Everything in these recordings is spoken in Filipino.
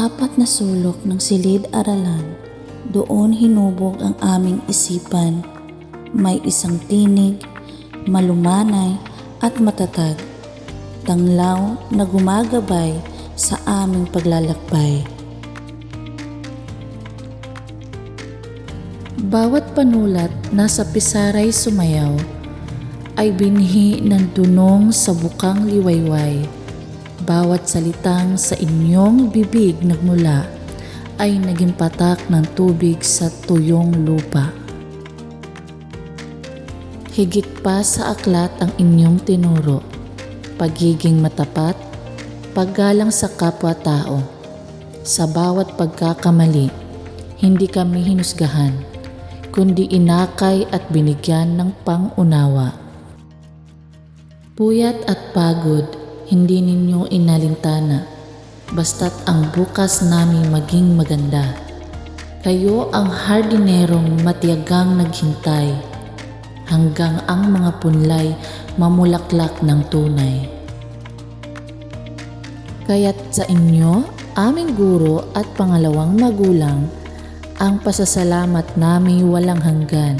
apat na sulok ng silid-aralan, doon hinubog ang aming isipan. May isang tinig, malumanay at matatag, tanglaw na gumagabay sa aming paglalakbay. Bawat panulat na sa pisaray sumayaw ay binhi ng dunong sa bukang liwayway. Bawat salitang sa inyong bibig nagmula ay naging patak ng tubig sa tuyong lupa. Higit pa sa aklat ang inyong tinuro, pagiging matapat, paggalang sa kapwa-tao. Sa bawat pagkakamali, hindi kami hinusgahan, kundi inakay at binigyan ng pang-unawa. Puyat at pagod, hindi ninyo inalintana, basta't ang bukas namin maging maganda. Kayo ang hardinerong matiyagang naghintay, hanggang ang mga punlay mamulaklak ng tunay. Kaya't sa inyo, aming guro at pangalawang magulang, ang pasasalamat namin walang hanggan.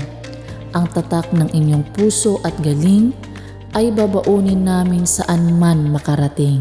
Ang tatak ng inyong puso at galing ay babaunin namin saan man makarating.